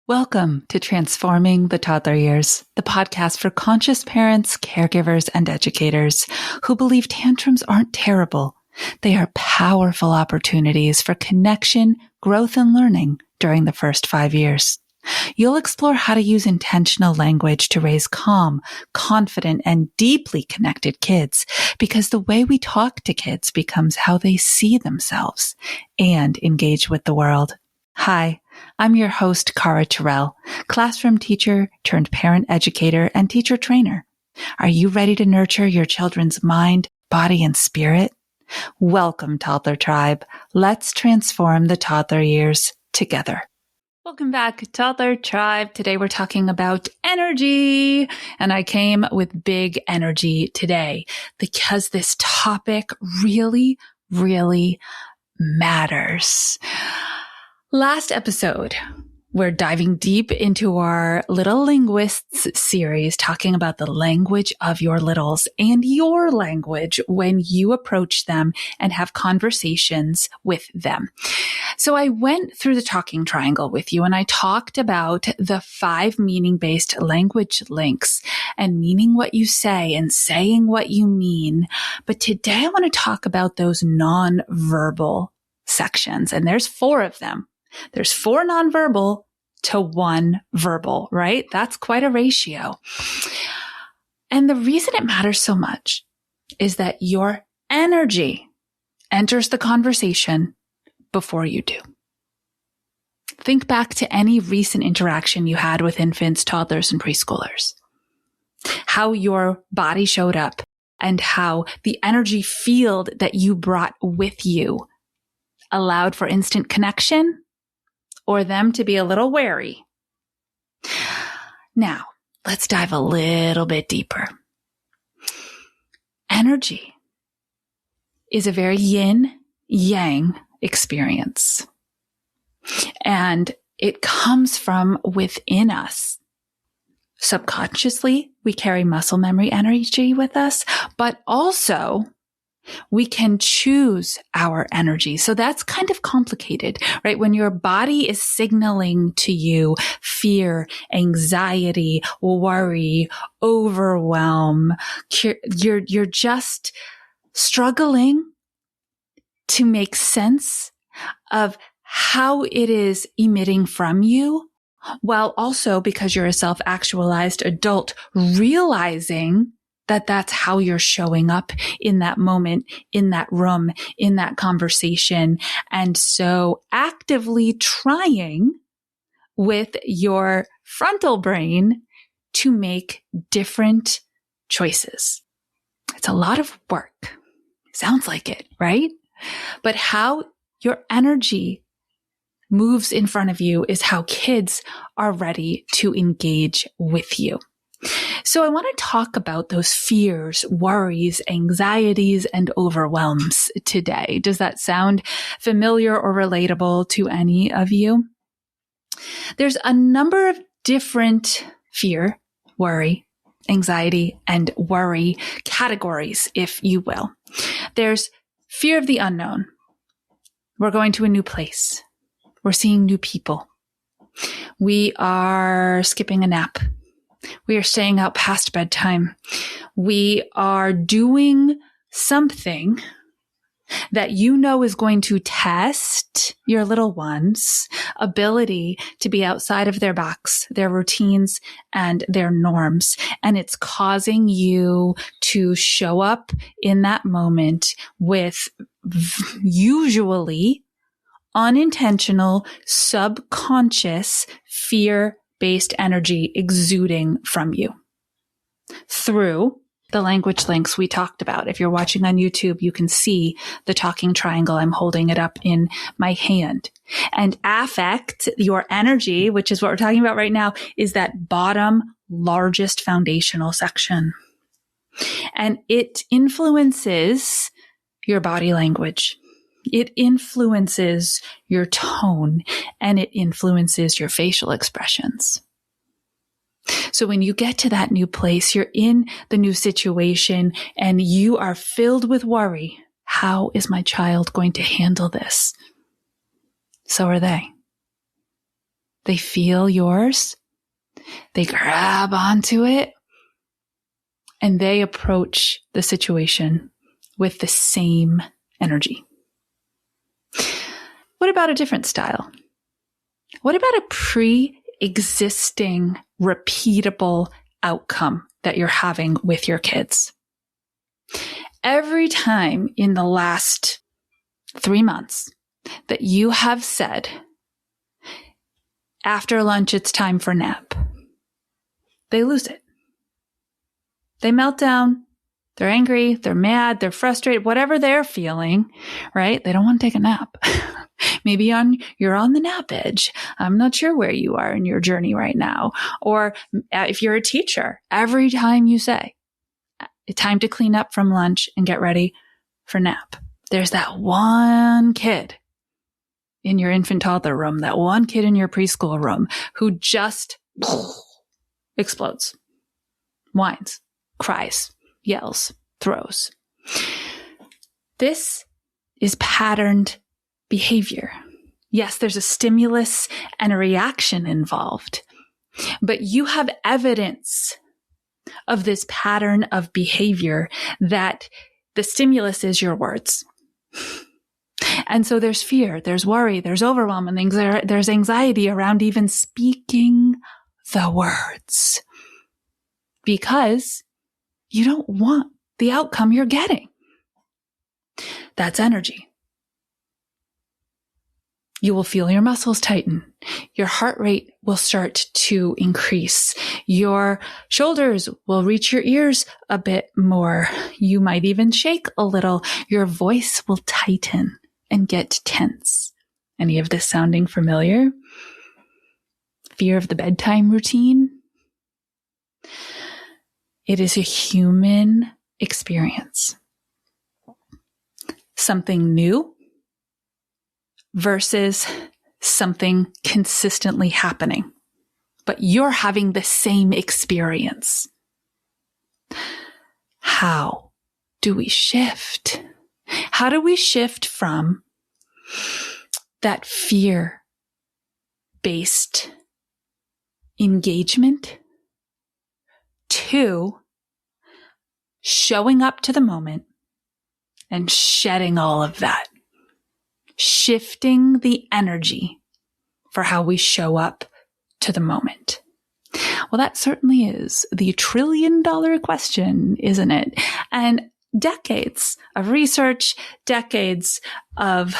Welcome to Transforming the Toddler Years, the podcast for conscious parents, caregivers, and educators who believe tantrums aren't terrible. They are powerful opportunities for connection, growth, and learning during the first 5 years. You'll explore how to use intentional language to raise calm, confident, and deeply connected kids, because the way we talk to kids becomes how they see themselves and engage with the world. Hi, I'm your host, Cara, classroom teacher turned parent educator and teacher trainer. Are you ready to nurture your children's mind, body, and spirit? Welcome, Toddler Tribe. Let's transform the toddler years together. Welcome back, Toddler Tribe. Today we're talking about energy, and I came with big energy today because this topic really, really matters. Last episode, we're diving deep into our Little Linguists series, talking about the language of your littles and your language when you approach them and have conversations with them. So I went through the talking triangle with you and I talked about the 5 meaning-based language links and meaning what you say and saying what you mean. But today I want to talk about those nonverbal sections, and there's 4 of them. There's 4 nonverbal to 1 verbal, right? That's quite a ratio. And the reason it matters so much is that your energy enters the conversation before you do. Think back to any recent interaction you had with infants, toddlers, and preschoolers. How your body showed up and how the energy field that you brought with you allowed for instant connection or them to be a little wary. Now, let's dive a little bit deeper. Energy is a very yin-yang experience, and it comes from within us. Subconsciously, we carry muscle memory energy with us, but also we can choose our energy. So that's kind of complicated, right? When your body is signaling to you fear, anxiety, worry, overwhelm, you're just struggling to make sense of how it is emitting from you, while also, because you're a self-actualized adult, realizing that that's how you're showing up in that moment, in that room, in that conversation. And so actively trying with your frontal brain to make different choices. It's a lot of work. Sounds like it, right? But how your energy moves in front of you is how kids are ready to engage with you. So I want to talk about those fears, worries, anxieties, and overwhelms today. Does that sound familiar or relatable to any of you? There's a number of different fear, worry, anxiety, and worry categories, if you will. There's fear of the unknown. We're going to a new place. We're seeing new people. We are skipping a nap. We are staying out past bedtime. We are doing something that you know is going to test your little one's ability to be outside of their box, their routines, and their norms. And it's causing you to show up in that moment with usually unintentional, subconscious fear-based energy exuding from you through the language links we talked about. If you're watching on YouTube, you can see the talking triangle. I'm holding it up in my hand. And affect, your energy, which is what we're talking about right now, is that bottom largest foundational section. And it influences your body language. It influences your tone, and it influences your facial expressions. So when you get to that new place, you're in the new situation and you are filled with worry. How is my child going to handle this? So are they. They feel yours. They grab onto it and they approach the situation with the same energy. What about a different style? What about a pre-existing, repeatable outcome that you're having with your kids? Every time in the last 3 months that you have said, after lunch, it's time for nap, they lose it. They melt down. They're angry. They're mad. They're frustrated. Whatever they're feeling, right? They don't want to take a nap. Maybe you're on the nap edge. I'm not sure where you are in your journey right now. Or if you're a teacher, every time you say, it's time to clean up from lunch and get ready for nap, there's that one kid in your infant toddler room, that one kid in your preschool room who just explodes, whines, cries, yells, throws. This is patterned behavior. Yes, there's a stimulus and a reaction involved, but you have evidence of this pattern of behavior that the stimulus is your words. And so there's fear, there's worry, there's overwhelm, and there's anxiety around even speaking the words because you don't want the outcome you're getting. That's energy. You will feel your muscles tighten. Your heart rate will start to increase. Your shoulders will reach your ears a bit more. You might even shake a little. Your voice will tighten and get tense. Any of this sounding familiar? Fear of the bedtime routine? It is a human experience. Something new versus something consistently happening. But you're having the same experience. How do we shift? How do we shift from that fear-based engagement to showing up to the moment and shedding all of that? Shifting the energy for how we show up to the moment. Well, that certainly is the $1 trillion question, isn't it? And decades of research, decades of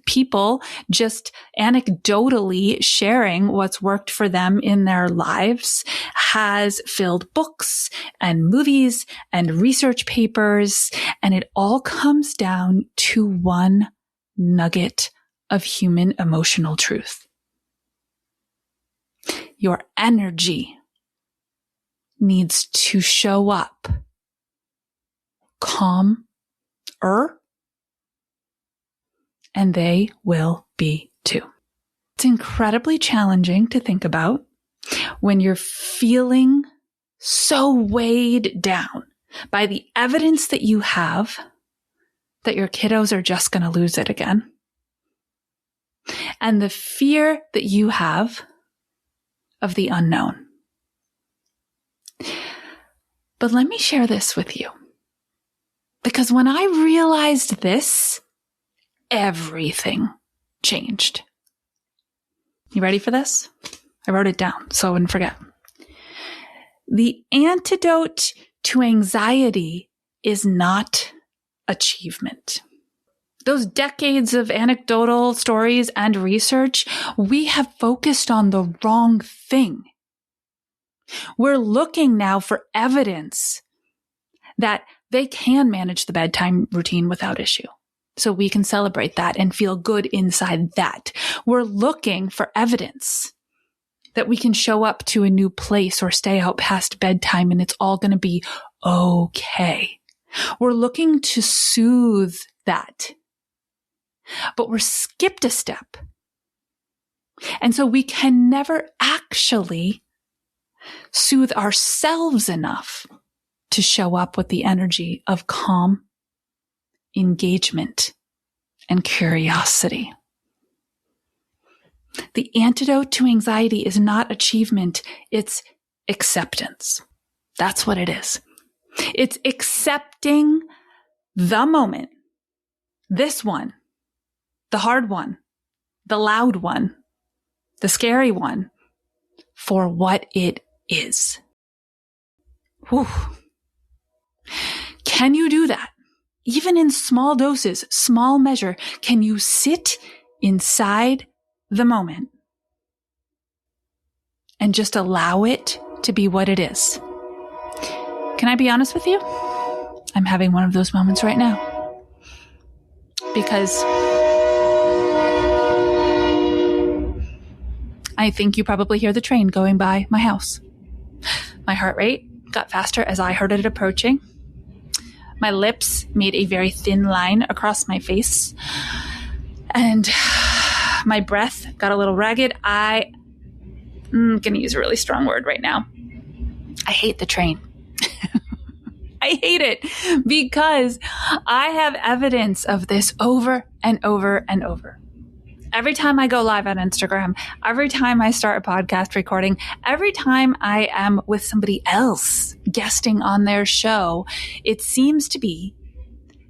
people just anecdotally sharing what's worked for them in their lives has filled books and movies and research papers, and it all comes down to one nugget of human emotional truth. Your energy needs to show up calmer, and they will be too. It's incredibly challenging to think about when you're feeling so weighed down by the evidence that you have that your kiddos are just going to lose it again. And the fear that you have of the unknown. But let me share this with you. Because when I realized this, everything changed. You ready for this? I wrote it down so I wouldn't forget. The antidote to anxiety is not achievement. Those decades of anecdotal stories and research, we have focused on the wrong thing. We're looking now for evidence that they can manage the bedtime routine without issue. So we can celebrate that and feel good inside that. We're looking for evidence that we can show up to a new place or stay out past bedtime and it's all going to be okay. We're looking to soothe that. But we're skipped a step. And so we can never actually soothe ourselves enough to show up with the energy of calm, engagement, and curiosity. The antidote to anxiety is not achievement, it's acceptance. That's what it is. It's accepting the moment, this one, the hard one, the loud one, the scary one, for what it is. Whew. Can you do that? Even in small doses, small measure, can you sit inside the moment and just allow it to be what it is? Can I be honest with you? I'm having one of those moments right now. Because I think you probably hear the train going by my house. My heart rate got faster as I heard it approaching. My lips made a very thin line across my face. And my breath got a little ragged. I'm going to use a really strong word right now. I hate the train. I hate it because I have evidence of this over and over and over. Every time I go live on Instagram, every time I start a podcast recording, every time I am with somebody else guesting on their show, it seems to be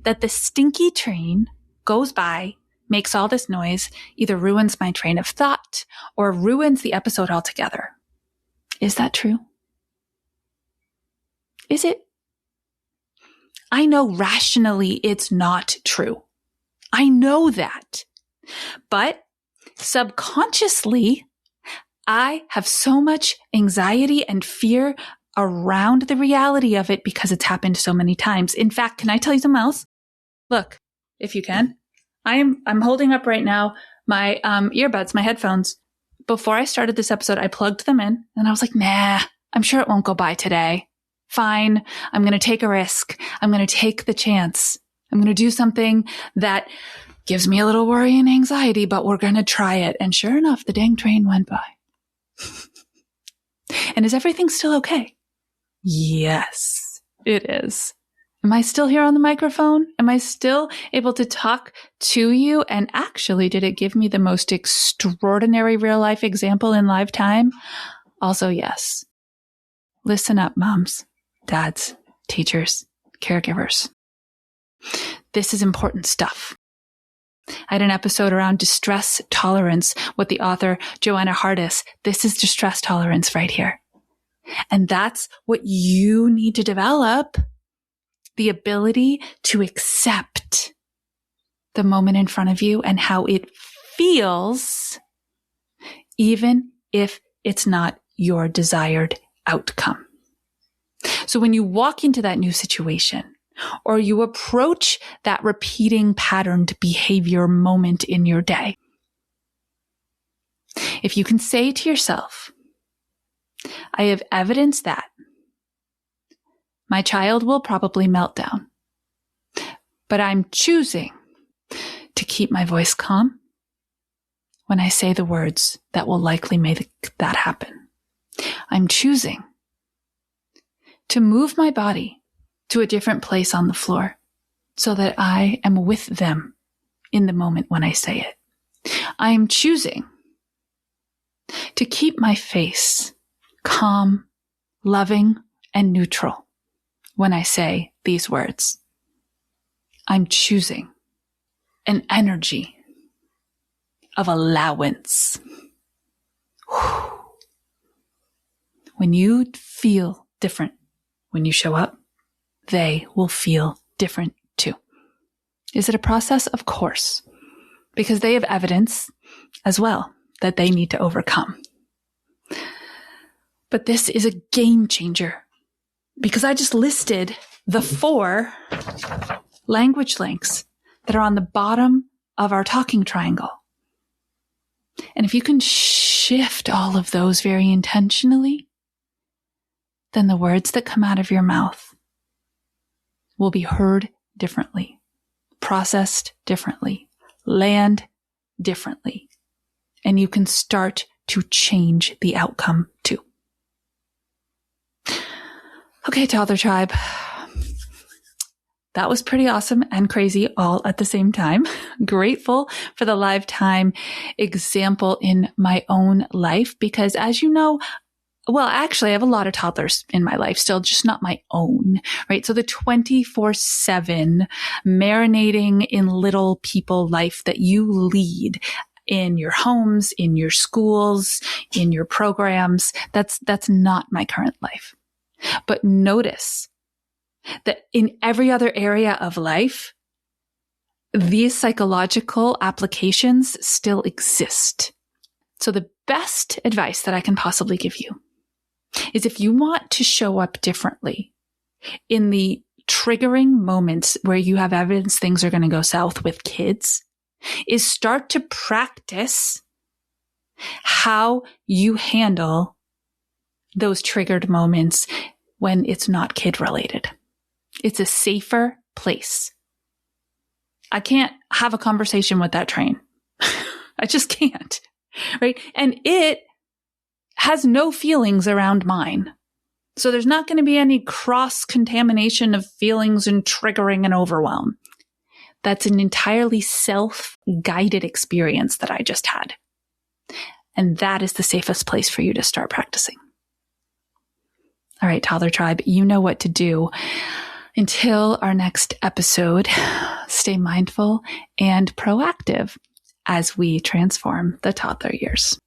that the stinky train goes by, makes all this noise, either ruins my train of thought or ruins the episode altogether. Is that true? Is it? I know rationally it's not true. I know that. But subconsciously, I have so much anxiety and fear around the reality of it because it's happened so many times. In fact, can I tell you something else? Look, if you can, I'm holding up right now my earbuds, my headphones. Before I started this episode, I plugged them in and I was like, nah, I'm sure it won't go by today. Fine. I'm going to take a risk. I'm going to take the chance. I'm going to do something that gives me a little worry and anxiety, but we're going to try it. And sure enough, the dang train went by. And is everything still okay? Yes, it is. Am I still here on the microphone? Am I still able to talk to you? And actually, did it give me the most extraordinary real life example in live time? Also, yes. Listen up, moms, dads, teachers, caregivers. This is important stuff. I had an episode around distress tolerance with the author Joanna Hardis. This is distress tolerance right here. And that's what you need to develop, the ability to accept the moment in front of you and how it feels, even if it's not your desired outcome. So when you walk into that new situation, or you approach that repeating patterned behavior moment in your day, if you can say to yourself, I have evidence that my child will probably melt down, but I'm choosing to keep my voice calm when I say the words that will likely make that happen. I'm choosing to move my body to a different place on the floor so that I am with them in the moment when I say it. I am choosing to keep my face calm, loving, and neutral when I say these words. I'm choosing an energy of allowance. When you feel different when you show up, they will feel different too. Is it a process? Of course, because they have evidence as well that they need to overcome. But this is a game changer because I just listed the 4 language links that are on the bottom of our talking triangle. And if you can shift all of those very intentionally, then the words that come out of your mouth will be heard differently, processed differently, land differently, and you can start to change the outcome too. Okay, Toddler Tribe. that was pretty awesome and crazy all at the same time. Grateful for the lifetime example in my own life because as you know, well, actually, I have a lot of toddlers in my life still, just not my own, right? So the 24/7 marinating in little people life that you lead in your homes, in your schools, in your programs, that's not my current life. But notice that in every other area of life, these psychological applications still exist. So the best advice that I can possibly give you is if you want to show up differently in the triggering moments where you have evidence things are going to go south with kids, is start to practice how you handle those triggered moments when it's not kid related. It's a safer place. I can't have a conversation with that train. I just can't, right? And it has no feelings around mine. So there's not going to be any cross-contamination of feelings and triggering and overwhelm. That's an entirely self-guided experience that I just had. And that is the safest place for you to start practicing. All right, Toddler Tribe, you know what to do. Until our next episode, stay mindful and proactive as we transform the toddler years.